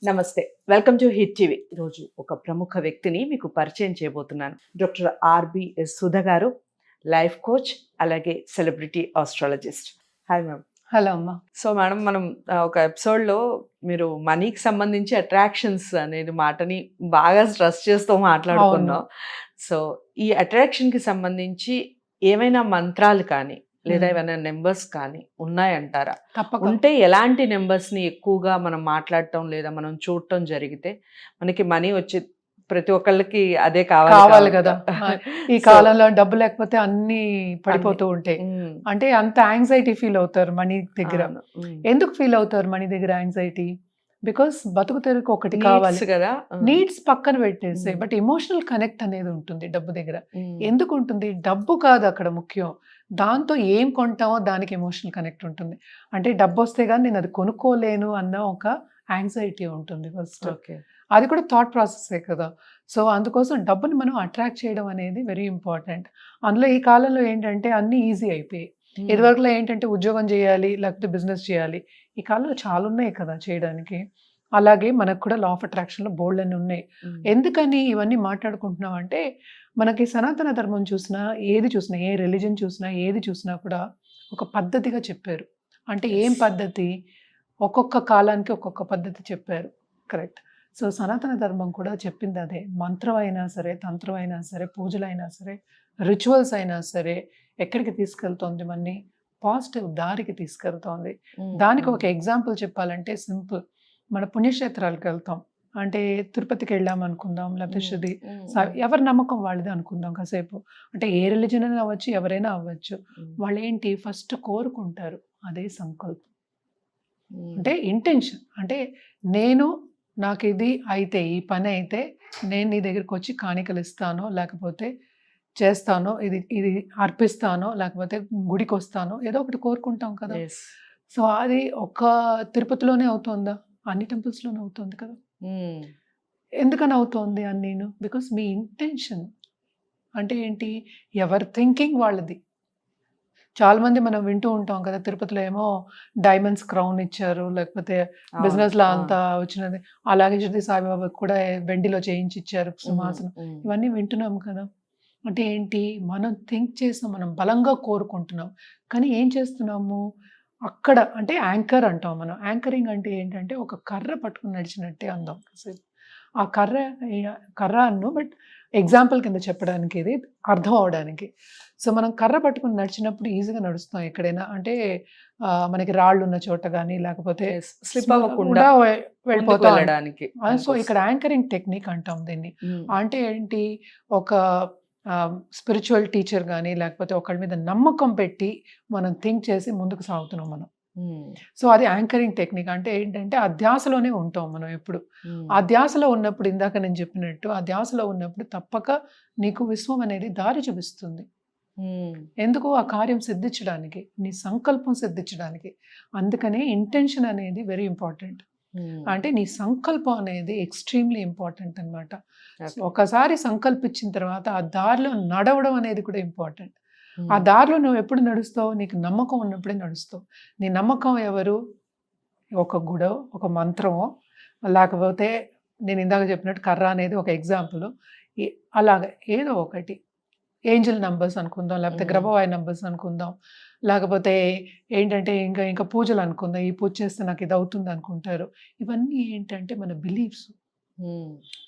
నమస్తే, welcome to hit TV. ఈరోజు ఒక ప్రముఖ వ్యక్తిని మీకు పరిచయం చేయబోతున్నాను. డాక్టర్ ఆర్బిఎస్ సుధ గారు, లైఫ్ కోచ్, అలాగే celebrity astrologist. Hi ma'am. Hello అమ్మా. సో మేడం, మనం ఒక ఎపిసోడ్లో మీరు మనీకి సంబంధించి అట్రాక్షన్స్ అనేది మాటని బాగా స్ట్రెస్ చేస్తూ మాట్లాడుకున్నాం. సో ఈ అట్రాక్షన్కి సంబంధించి ఏమైనా మంత్రాలు కానీ లేదా ఏమైనా నెంబర్స్ కానీ ఉన్నాయంటారా? తప్పకుండా ఉంటే ఎలాంటి నెంబర్స్ని ఎక్కువగా మనం మాట్లాడటం లేదా మనం చూడటం జరిగితే మనకి మనీ వచ్చి ప్రతి ఒక్కళ్ళకి అదే కావాలి కదా. ఈ కాలంలో డబ్బు లేకపోతే అన్ని పడిపోతూ ఉంటాయి. అంటే అంత యాంగ్జైటీ ఫీల్ అవుతారు మనీ దగ్గర. ఎందుకు ఫీల్ అవుతారు మనీ దగ్గర యాంగ్జైటీ? బికాస్ బతుకు తెరుకు ఒకటి కావాలి కదా. నీడ్స్ పక్కన పెట్టేసి, బట్ ఎమోషనల్ కనెక్ట్ అనేది ఉంటుంది డబ్బు దగ్గర. ఎందుకు ఉంటుంది? డబ్బు కాదు అక్కడ ముఖ్యం, దాంతో ఏం కొంటామో దానికి ఎమోషనల్ కనెక్ట్ ఉంటుంది. అంటే డబ్బు వస్తే కానీ నేను అది కొనుక్కోలేను అన్న ఒక యాంగ్జైటీ ఉంటుంది ఫస్ట్. అది కూడా థాట్ ప్రాసెసే కదా. సో అందుకోసం డబ్బుని మనం అట్రాక్ట్ చేయడం అనేది వెరీ ఇంపార్టెంట్. అందులో ఈ కాలంలో ఏంటంటే అన్నీ ఈజీ అయిపోయాయి. ఇదివరకులో ఏంటంటే ఉద్యోగం చేయాలి, లేకపోతే బిజినెస్ చేయాలి. ఈ కాలంలో చాలా ఉన్నాయి కదా చేయడానికి. అలాగే మనకు కూడా లా ఆఫ్ అట్రాక్షన్లో బోల్డ్ అన్నీ ఉన్నాయి. ఎందుకని ఇవన్నీ మాట్లాడుకుంటున్నాం అంటే, మనకి సనాతన ధర్మం చూసినా, ఏది చూసినా, ఏ రిలీజన్ చూసినా, ఏది చూసినా కూడా ఒక పద్ధతిగా చెప్పారు. అంటే ఏం పద్ధతి? ఒక్కొక్క కాలానికి ఒక్కొక్క పద్ధతి చెప్పారు. కరెక్ట్. సో సనాతన ధర్మం కూడా చెప్పింది అదే. మంత్రం అయినా సరే, తంత్రం అయినా సరే, పూజలైనా సరే, రిచువల్స్ అయినా సరే ఎక్కడికి తీసుకెళ్తోంది? మనని పాజిటివ్ దారికి తీసుకెళ్తోంది. దానికి ఒక ఎగ్జాంపుల్ చెప్పాలంటే సింపుల్. మన పుణ్యక్షేత్రాలకు వెళ్తాం అంటే, తిరుపతికి వెళ్ళాం అనుకుందాం, లేకపోతే శృతి, ఎవరి నమ్మకం వాళ్ళది అనుకుందాం కాసేపు. అంటే ఏ రిలీజన్ అయినా అవ్వచ్చు, ఎవరైనా అవ్వచ్చు. వాళ్ళు ఏంటి ఫస్ట్ కోరుకుంటారు, అదే సంకల్పం. అంటే ఇంటెన్షన్. అంటే నాకు ఇది అయితే, ఈ పని అయితే నేను నీ దగ్గరికి వచ్చి కాணிకలు ఇస్తానో, లేకపోతే చేస్తానో, ఇది అర్పిస్తానో, లేకపోతే గుడికి వస్తానో, ఏదో ఒకటి కోరుకుంటాం కదా. సో అది ఒక తిరుపతిలోనే అవుతుందా? అన్ని టెంపుల్స్లోనే అవుతుంది కదా. ఎందుకని అవుతోంది అని నేను? Because me intention. అంటే ఏంటి? ఎవరి థింకింగ్ వాళ్ళది. చాలా మంది మనం వింటూ ఉంటాం కదా, తిరుపతిలో ఏమో డైమండ్స్ క్రౌన్ ఇచ్చారు, లేకపోతే బిజినెస్ లో అంతా వచ్చినది. అలాగే శృతి సాయిబాబాకి కూడా వెండిలో చేయించి ఇచ్చారు సింహాసనం. ఇవన్నీ వింటున్నాం కదా. అంటే ఏంటి? మనం థింక్ చేసాం, మనం బలంగా కోరుకుంటున్నాం. కానీ ఏం చేస్తున్నాము అక్కడ? అంటే యాంకర్ అంటాం మనం. యాంకరింగ్ అంటే ఏంటంటే ఒక కర్ర పట్టుకుని నడిచినట్టే అందాం కాసేపు. ఆ కర్రను బట్ ఎగ్జాంపుల్ కింద చెప్పడానికి, ఇది అర్థం అవడానికి. సో మనం కర్ర పట్టుకుని నడిచినప్పుడు ఈజీగా నడుస్తాం ఎక్కడైనా. అంటే మనకి రాళ్ళు ఉన్న చోట కానీ, లేకపోతే స్లిప్ అవ్వకుండా వెళ్ళిపోతానికి. సో ఇక్కడ యాంకరింగ్ టెక్నిక్ అంటాం దీన్ని. అంటే ఏంటి? ఒక స్పిరిచువల్ టీచర్ కానీ, లేకపోతే ఒకళ్ళ మీద నమ్మకం పెట్టి మనం థింక్ చేసి ముందుకు సాగుతున్నాం మనం. సో అది యాంకరింగ్ టెక్నిక్. అంటే ఏంటంటే ఆ ధ్యాసలోనే ఉంటాం మనం ఎప్పుడు. ఆ ధ్యాసలో ఉన్నప్పుడు, ఇందాక నేను చెప్పినట్టు, ఆ ధ్యాసలో ఉన్నప్పుడు తప్పక నీకు విశ్వం అనేది దారి చూపిస్తుంది. ఎందుకు? ఆ కార్యం సిద్ధించడానికి, నీ సంకల్పం సిద్ధించడానికి. అందుకనే ఇంటెన్షన్ అనేది వెరీ ఇంపార్టెంట్. అంటే నీ సంకల్పం అనేది ఎక్స్ట్రీమ్లీ ఇంపార్టెంట్ అనమాట. ఒకసారి సంకల్పించిన తర్వాత ఆ దారిలో నడవడం అనేది కూడా ఇంపార్టెంట్. ఆ దారిలో నువ్వు ఎప్పుడు నడుస్తావు? నీకు నమ్మకం ఉన్నప్పుడే నడుస్తావు. నీ నమ్మకం ఎవరు? ఒక గుడో, ఒక మంత్రమో, లేకపోతే నేను ఇందాక చెప్పినట్టు కర్ర అనేది ఒక ఎగ్జాంపుల్. అలాగే ఏదో ఒకటి ఏంజల్ నంబర్స్ అనుకుందాం, లేకపోతే గ్రహవాయ నంబర్స్ అనుకుందాం, లేకపోతే ఏంటంటే ఇంకా పూజలు అనుకుందాం. ఈ పూజ చేస్తే నాకు ఇది అవుతుంది అనుకుంటారు. ఇవన్నీ ఏంటంటే మన బిలీఫ్స్.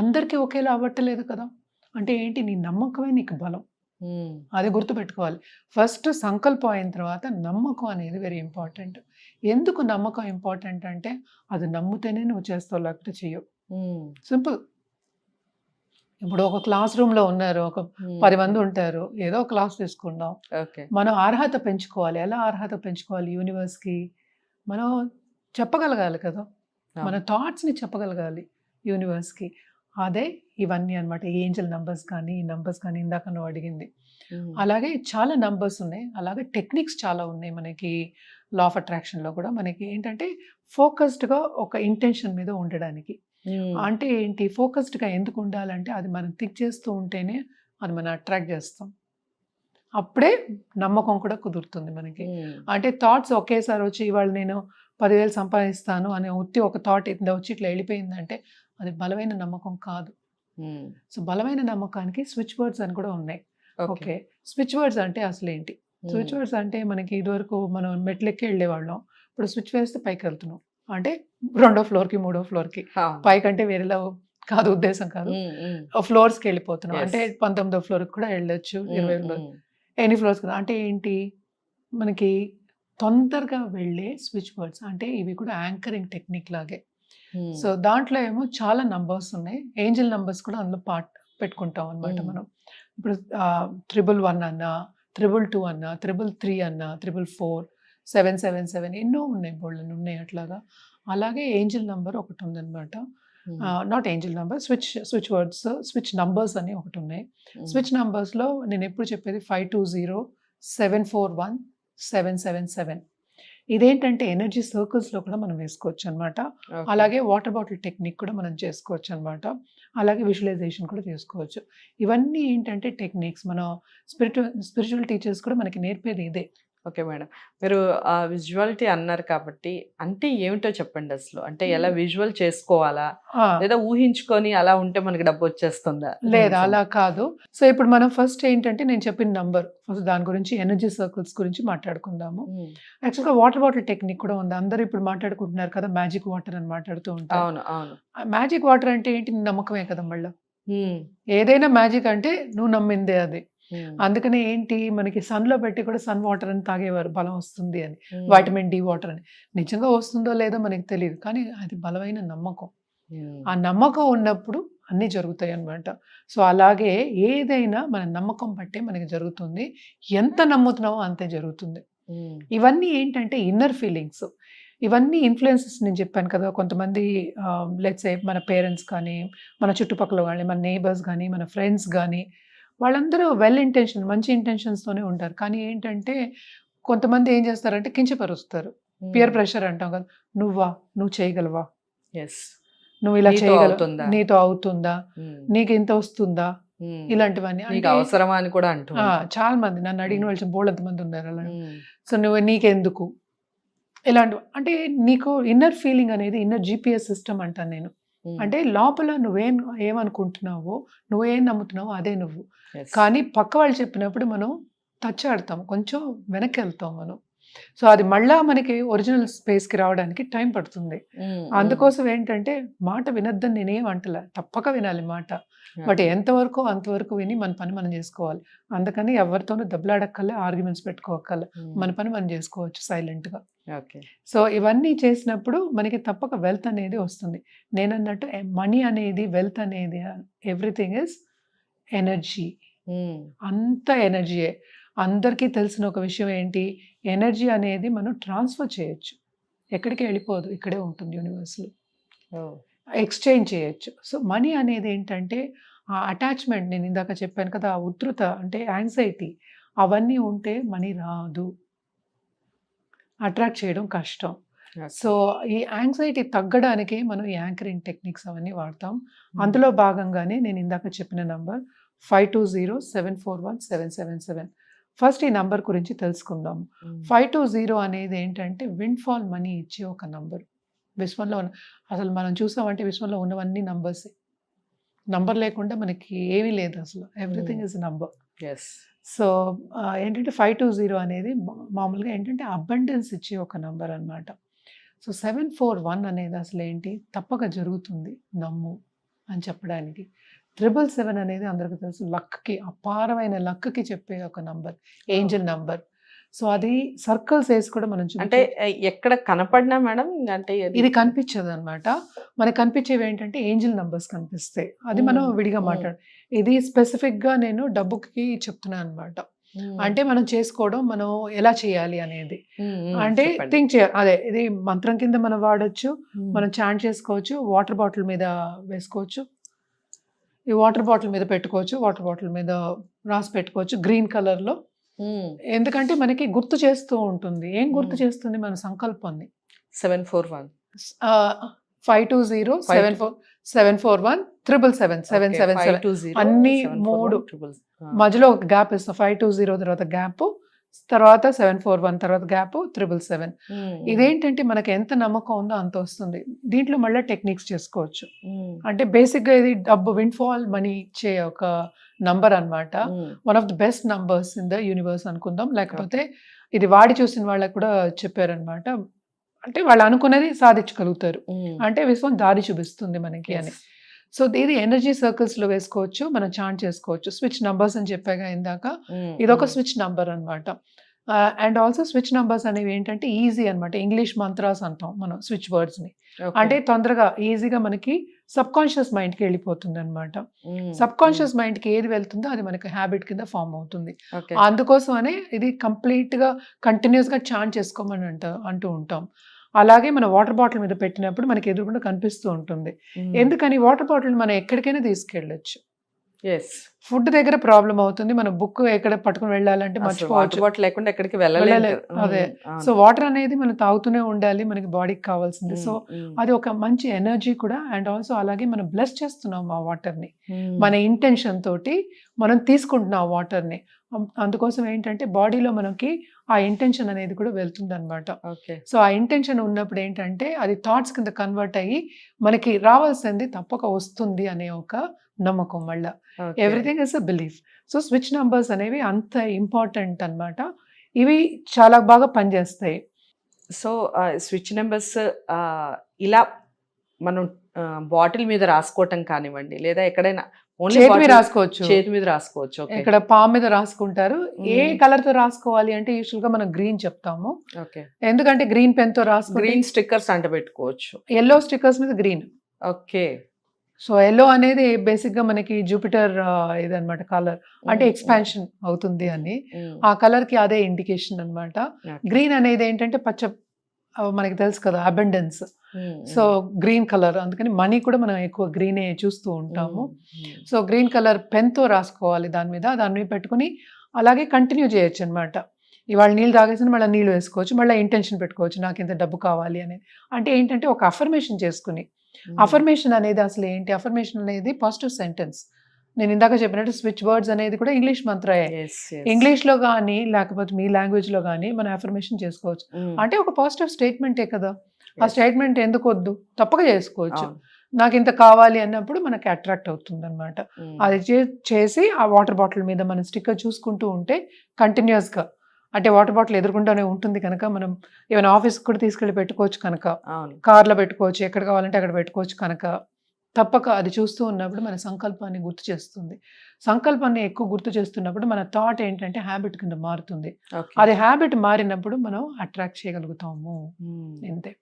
అందరికీ ఒకేలా అవ్వట్లేదు కదా. అంటే ఏంటి? నీ నమ్మకమే నీకు బలం. అది గుర్తుపెట్టుకోవాలి. ఫస్ట్ సంకల్పం అయిన తర్వాత నమ్మకం అనేది వెరీ ఇంపార్టెంట్. ఎందుకు నమ్మకం ఇంపార్టెంట్ అంటే, అది నమ్మితేనే నువ్వు చేస్తావు, లేకపోతే చెయ్యవు. సింపుల్. ఇప్పుడు ఒక క్లాస్ రూమ్లో ఉన్నారు, ఒక 10 మంది ఉంటారు, ఏదో క్లాస్ తీసుకుందాం. మనం అర్హత పెంచుకోవాలి. ఎలా అర్హత పెంచుకోవాలి? యూనివర్స్కి మనం చెప్పగలగాలి కదా. మన థాట్స్ని చెప్పగలగాలి యూనివర్స్కి. అదే ఇవన్నీ అనమాట. ఏంజల్ నంబర్స్ కానీ, ఈ నంబర్స్ కానీ, ఇందాక నువ్వు అడిగింది. అలాగే చాలా నంబర్స్ ఉన్నాయి. అలాగే టెక్నిక్స్ చాలా ఉన్నాయి మనకి లా ఆఫ్ అట్రాక్షన్లో కూడా. మనకి ఏంటంటే ఫోకస్డ్గా ఒక ఇంటెన్షన్ మీద ఉండడానికి. అంటే ఏంటి? ఫోకస్డ్గా ఎందుకు ఉండాలంటే, అది మనం థింక్ చేస్తూ ఉంటేనే అది మనం అట్రాక్ట్ చేస్తాం. అప్పుడే నమ్మకం కూడా కుదురుతుంది మనకి. అంటే థాట్స్ ఒకేసారి వచ్చి, ఇవాళ నేను 10,000 సంపాదిస్తాను అనే ఒక థాట్ ఇంత వచ్చి ఇట్లా వెళ్ళిపోయిందంటే అది బలమైన నమ్మకం కాదు. సో బలమైన నమ్మకానికి స్విచ్ వర్డ్స్ అని కూడా ఉన్నాయి. ఓకే, స్విచ్ వర్డ్స్ అంటే అసలు ఏంటి? స్విచ్ వర్డ్స్ అంటే మనకి ఇదివరకు మనం మెట్లెక్కి వెళ్ళేవాళ్ళం, ఇప్పుడు స్విచ్ వేస్తే పైకి వెళ్తున్నాం అంటే 2వ ఫ్లోర్కి 3వ ఫ్లోర్కి, పైకంటే వేరేలా కాదు, ఉద్దేశం కాదు, ఫ్లోర్స్కి వెళ్ళిపోతున్నాం అంటే 19వ ఫ్లోర్కి కూడా వెళ్ళొచ్చు, 20వ ఫ్లోర్, ఎనీ ఫ్లోర్స్ కదా. అంటే ఏంటి, మనకి తొందరగా వెళ్ళే స్విచ్ వర్డ్స్ అంటే ఇవి కూడా యాంకరింగ్ టెక్నిక్ లాగే. సో దాంట్లో ఏమో చాలా నంబర్స్ ఉన్నాయి, ఏంజల్ నంబర్స్ కూడా అందులో పార్ట్ పెట్టుకుంటాం అనమాట మనం. ఇప్పుడు 111 అన్నా, 222 అన్నా, 333 అన్నా, 444, 777 ఎన్నో ఉన్నాయి, బోల్డెన్ ఉన్నాయి అట్లాగా. అలాగే ఏంజల్ నంబర్ ఒకటి ఉందన్నమాట, not Angel number, switch words, switch numbers అని ఒకటి ఉన్నాయి. స్విచ్ నంబర్స్లో నేను ఎప్పుడు చెప్పేది 520 741 777. ఇదేంటంటే ఎనర్జీ సర్కిల్స్లో కూడా మనం వేసుకోవచ్చు అనమాట. అలాగే వాటర్ బాటిల్ టెక్నిక్ కూడా మనం చేసుకోవచ్చు అనమాట. అలాగే విజువలైజేషన్ కూడా చేసుకోవచ్చు. ఇవన్నీ ఏంటంటే టెక్నిక్స్ మన స్పిరిచువల్ టీచర్స్ కూడా మనకి నేర్పేది ఇదే. ఓకే మేడం, మీరు విజువాలిటీ అన్నారు కాబట్టి అంటే ఏమిటో చెప్పండి అసలు. అంటే ఎలా విజువల్ చేసుకోవాలా, లేదా ఊహించుకొని అలా ఉంటే మనకి డబ్బు వచ్చేస్తుందా? లేదా అలా కాదు. సో ఇప్పుడు మనం ఫస్ట్ ఏంటంటే నేను చెప్పిన నంబర్, ఫస్ట్ దాని గురించి ఎనర్జీ సర్కిల్స్ గురించి మాట్లాడుకుందాము. యాక్చువల్గా వాటర్ బాటిల్ టెక్నిక్ కూడా ఉంది, అందరూ ఇప్పుడు మాట్లాడుకుంటున్నారు కదా మ్యాజిక్ వాటర్ అని మాట్లాడుతూ ఉంటారు. అవును అవును. మ్యాజిక్ వాటర్ అంటే ఏంటి, నమ్మకమే కదా. మళ్ళీ ఏదైనా మ్యాజిక్ అంటే నువ్వు నమ్మిందే అది. అందుకనే ఏంటి, మనకి సన్ లో పెట్టి కూడా సన్ వాటర్ అని తాగేవారు, బలం వస్తుంది అని, వైటమిన్ డి వాటర్ అని. నిజంగా వస్తుందో లేదో మనకి తెలియదు, కానీ అది బలమైన నమ్మకం. ఆ నమ్మకం ఉన్నప్పుడు అన్నీ జరుగుతాయి అన్నమాట. సో అలాగే ఏదైనా మన నమ్మకం బట్టే మనకి జరుగుతుంది, ఎంత నమ్ముతున్నామో అంతే జరుగుతుంది. ఇవన్నీ ఏంటంటే ఇన్నర్ ఫీలింగ్స్, ఇవన్నీ ఇన్ఫ్లుయెన్సెస్. నేను చెప్పాను కదా, కొంతమంది లెట్స్ సే మన పేరెంట్స్ కానీ, మన చుట్టుపక్కల కానీ, మన నేబర్స్ కానీ, మన ఫ్రెండ్స్ కానీ, వాళ్ళందరూ వెల్ ఇంటెన్షన్, మంచి ఇంటెన్షన్స్తోనే ఉంటారు. కానీ ఏంటంటే కొంతమంది ఏం చేస్తారంటే కించపరుస్తారు, పియర్ ప్రెషర్ అంటాం కదా, నువ్వు చేయగలవా, నువ్వు ఇలా చేయగలవా, నీతో అవుతుందా, నీకు ఇంత వస్తుందా, ఇలాంటివన్నీ అంటే అవసరమా అని కూడా అంటూ చాలా మంది నన్ను అడిగిన వాళ్ళు బోల్డంత మంది ఉన్నారు అలా. సో నువ్వు నీకెందుకు ఇలాంటివి అంటే, నీకు ఇన్నర్ ఫీలింగ్ అనేది ఇన్నర్ జిపిఎస్ సిస్టమ్ అంటాను నేను. అంటే లోపల ఏమనుకుంటున్నావో, నువ్వేం నమ్ముతున్నావో అదే నువ్వు. కానీ పక్క వాళ్ళు చెప్పినప్పుడు మనం టచ్ ఆడతాం, కొంచెం వెనక్కి వెళ్తాం మనం. సో అది మళ్ళా మనకి ఒరిజినల్ స్పేస్కి రావడానికి టైం పడుతుంది. అందుకోసం ఏంటంటే మాట వినొద్దని నేనేం అంటలే, తప్పక వినాలి మాట, బట్ ఎంతవరకు అంతవరకు విని మన పని మనం చేసుకోవాలి. అందుకని ఎవరితోనూ దెబ్బలాడక్కర్లే, ఆర్గ్యుమెంట్స్ పెట్టుకోక్కర్లే, మన పని మనం చేసుకోవచ్చు సైలెంట్గా. సో ఇవన్నీ చేసినప్పుడు మనకి తప్పక వెల్త్ అనేది వస్తుంది. నేను అన్నట్టు మనీ అనేది, వెల్త్ అనేది, ఎవ్రీథింగ్ ఇస్ ఎనర్జీ. అంత ఎనర్జీయే. అందరికీ తెలిసిన ఒక విషయం ఏంటి, ఎనర్జీ అనేది మనం ట్రాన్స్ఫర్ చేయొచ్చు, ఎక్కడికి వెళ్ళిపోదు, ఇక్కడే ఉంటుంది యూనివర్స్లో, ఎక్స్చేంజ్ చేయొచ్చు. సో మనీ అనేది ఏంటంటే ఆ అటాచ్మెంట్, నేను ఇందాక చెప్పాను కదా, ఆ ఉధృత అంటే యాంగ్జైటీ, అవన్నీ ఉంటే మనీ రాదు, అట్రాక్ట్ చేయడం కష్టం. సో ఈ యాంగ్జైటీ తగ్గడానికి మనం ఈ యాంకరింగ్ టెక్నిక్స్ అవన్నీ వాడతాం. అందులో భాగంగానే నేను ఇందాక చెప్పిన నంబర్ 520 741 777. ఫస్ట్ ఈ నంబర్ గురించి తెలుసుకుందాం. 520 అనేది ఏంటంటే విండ్ఫాల్ మనీ ఇచ్చే ఒక నంబర్. విశ్వంలో అసలు మనం చూసామంటే విశ్వంలో ఉన్నవన్నీ నంబర్సే, నంబర్ లేకుండా మనకి ఏమీ లేదు అసలు, ఎవ్రీథింగ్ ఇస్ నంబర్. సో ఏంటంటే 520 అనేది మామూలుగా ఏంటంటే అబండెన్స్ ఇచ్చే ఒక నంబర్ అనమాట. సో 741 అనేది అసలు ఏంటి, తప్పక జరుగుతుంది నమ్ము అని చెప్పడానికి. 777 అనేది అందరికీ తెలుసు, లక్కి, అపారమైన లక్కి చెప్పే ఒక నంబర్, ఏంజల్ నంబర్. సో అది సర్కిల్స్ వేసి కూడా మనం అంటే ఎక్కడ కనపడినా మేడం, అంటే ఇది కనిపించదు అనమాట. మనకు కనిపించేవి ఏంటంటే ఏంజల్ నంబర్స్ కనిపిస్తాయి, అది మనం విడిగా మాట్లాడు. ఇది స్పెసిఫిక్గా నేను డబ్బుకి చెప్తున్నాను అనమాట. అంటే మనం చేసుకోవడం, మనం ఎలా చేయాలి అనేది, అంటే థింక్ చేయాలి. అదే ఇది మంత్రం కింద మనం వాడచ్చు, మనం చాంట్ చేసుకోవచ్చు, వాటర్ బాటిల్ మీద వేసుకోవచ్చు, ఈ వాటర్ బాటిల్ మీద పెట్టుకోవచ్చు, వాటర్ బాటిల్ మీద రాసి పెట్టుకోవచ్చు గ్రీన్ కలర్లో. ఎందుకంటే మనకి గుర్తు చేస్తూ ఉంటుంది. ఏం గుర్తు చేస్తుంది, మన సంకల్పాన్ని. 741 520 741 777 777 అన్ని 3 మధ్యలో ఒక గ్యాప్ ఇస్తాం. 520 తర్వాత గ్యాప్ తర్వాత 741 తర్వాత గ్యాప్ 777. ఇదేంటంటే మనకి ఎంత నమ్మకం ఉందో అంత వస్తుంది. దీంట్లో మళ్ళీ టెక్నిక్స్ చేసుకోవచ్చు. అంటే బేసిక్గా ఇది డబ్బు విండ్ఫాల్ మనీ ఇచ్చే ఒక నంబర్ అన్నమాట. One of the best numbers in the universe అనుకుందాం. లేకపోతే ఇది వాడి చూసిన వాళ్ళకి కూడా చెప్పారనమాట. అంటే వాళ్ళు అనుకున్నది సాధించగలుగుతారు. అంటే విశ్వం దారి చూపిస్తుంది మనకి అని. సో ఇది ఎనర్జీ సర్కిల్స్ లో వేసుకోవచ్చు, మనం చాంట్ చేసుకోవచ్చు. స్విచ్ నంబర్స్ అని చెప్పాగా ఇందాక, ఇదొక స్విచ్ నంబర్ అన్నమాట. అండ్ ఆల్సో స్విచ్ నంబర్స్ అనేవి ఏంటంటే ఈజీ అన్నమాట. ఇంగ్లీష్ మంత్రాస్ అంటాం మనం స్విచ్ వర్డ్స్ ని. అంటే తొందరగా ఈజీగా మనకి సబ్ కాన్షియస్ మైండ్ కి వెళ్ళిపోతుంది అనమాట. సబ్ కాన్షియస్ మైండ్ కి ఏది వెళ్తుందో అది మనకి హ్యాబిట్ కింద ఫామ్ అవుతుంది. అందుకోసమనే ఇది కంప్లీట్ గా కంటిన్యూస్ గా చాంట్ చేసుకోమని అంటూ ఉంటాం. అలాగే మన వాటర్ బాటిల్ మీద పెట్టినప్పుడు మనకి ఎదురుకుండా కనిపిస్తూ ఉంటుంది. ఎందుకని వాటర్ బాటిల్ మనం ఎక్కడికైనా తీసుకెళ్ళొచ్చు. ఫుడ్ దగ్గర ప్రాబ్లం అవుతుంది. మన బుక్ ఎక్కడ పట్టుకుని వెళ్ళాలంటే మర్చిపోవచ్చు, లేకుండా ఎక్కడికి వెళ్ళలేదు. అదే. సో వాటర్ అనేది మనం తాగుతూనే ఉండాలి, మనకి బాడీకి కావాల్సింది. సో అది ఒక మంచి ఎనర్జీ కూడా. అండ్ ఆల్సో అలాగే మనం బ్లెస్ చేస్తున్నాం ఆ వాటర్ ని, మన ఇంటెన్షన్ తోటి మనం తీసుకుంటున్నాం ఆ వాటర్ ని. అందుకోసం ఏంటంటే బాడీలో మనకి ఆ ఇంటెన్షన్ అనేది కూడా వెళ్తుంది అనమాట. సో ఆ ఇంటెన్షన్ ఉన్నప్పుడు ఏంటంటే అది థాట్స్ కింద కన్వర్ట్ అయ్యి మనకి రావాల్సింది తప్పక వస్తుంది అనే ఒక నమ్మకం. మళ్ళా everything is a belief. So switch numbers అనేవి అంత ఇంపార్టెంట్ అన్నమాట. ఇవి చాలా బాగా పనిచేస్తాయి. సో స్విచ్ నెంబర్స్ ఇలా మనం బాటిల్ మీద రాసుకోవటం కానివ్వండి, లేదా ఎక్కడైనా చేతి మీద రాసుకోవచ్చు. ఇక్కడ పామ్ మీద రాసుకుంటారు. ఏ కలర్ తో రాసుకోవాలి అంటే యూజువల్ గా మనం గ్రీన్ చెప్తాము. ఎందుకంటే గ్రీన్ పెన్ తో రాసుకో, గ్రీన్ స్టిక్కర్స్ అంట పెట్టుకోవచ్చు. ఎల్లో స్టిక్కర్స్ మీద గ్రీన్. సో ఎల్లో అనేది బేసిక్ గా మనకి జూపిటర్ ఇదన్నమాట కలర్, అంటే ఎక్స్పాన్షన్ అవుతుంది అని. ఆ కలర్ కి అదే ఇండికేషన్ అన్నమాట. గ్రీన్ అనేది ఏంటంటే పచ్చ, మనకి తెలుసు కదా, అబండెన్స్. సో గ్రీన్ కలర్, అందుకని మనీ కూడా మనం ఎక్కువ గ్రీనే చూస్తూ ఉంటాము. సో గ్రీన్ కలర్ పెన్ తో రాసుకోవాలి దాని మీద పెట్టుకుని అలాగే కంటిన్యూ చేయొచ్చు అనమాట. ఇవాళ నీళ్ళు తాగేసిన మళ్ళీ నీళ్ళు వేసుకోవచ్చు, మళ్ళీ ఇంటెన్షన్ పెట్టుకోవచ్చు నాకు ఇంత డబ్బు కావాలి అనేది. అంటే ఏంటంటే ఒక అఫర్మేషన్ చేసుకుని. అఫర్మేషన్ అనేది అసలు ఏంటి? అఫర్మేషన్ అనేది పాజిటివ్ సెంటెన్స్. నేను ఇందాక చెప్పినట్టు స్విచ్ వర్డ్స్ అనేది కూడా ఇంగ్లీష్ మంత్రయే. ఇంగ్లీష్ లో కానీ లేకపోతే మీ లాంగ్వేజ్ లో కానీ మనం అఫర్మేషన్ చేసుకోవచ్చు. అంటే ఒక పాజిటివ్ స్టేట్మెంటే కదా. ఆ స్టేట్మెంట్ ఎందుకు వద్దు, తప్పక చేసుకోవచ్చు. నాకు ఇంత కావాలి అన్నప్పుడు మనకి అట్రాక్ట్ అవుతుంది అనమాట. అది చేసి ఆ వాటర్ బాటిల్ మీద మనం స్టిక్కర్ చూసుకుంటూ ఉంటే కంటిన్యూస్ గా, అంటే వాటర్ బాటిల్ ఎదురుకుండానే ఉంటుంది కనుక మనం ఏమైనా ఆఫీస్కి కూడా తీసుకెళ్ళి పెట్టుకోవచ్చు కనుక, కార్లో పెట్టుకోవచ్చు, ఎక్కడ కావాలంటే అక్కడ పెట్టుకోవచ్చు కనుక తప్పక అది చూస్తూ ఉన్నప్పుడు మన సంకల్పాన్ని గుర్తు చేస్తుంది. సంకల్పాన్ని ఎక్కువ గుర్తు చేస్తున్నప్పుడు మన థాట్ ఏంటంటే హ్యాబిట్ కింద మారుతుంది. అది హ్యాబిట్ మారినప్పుడు మనం అట్రాక్ట్ చేయగలుగుతాము. అంతే.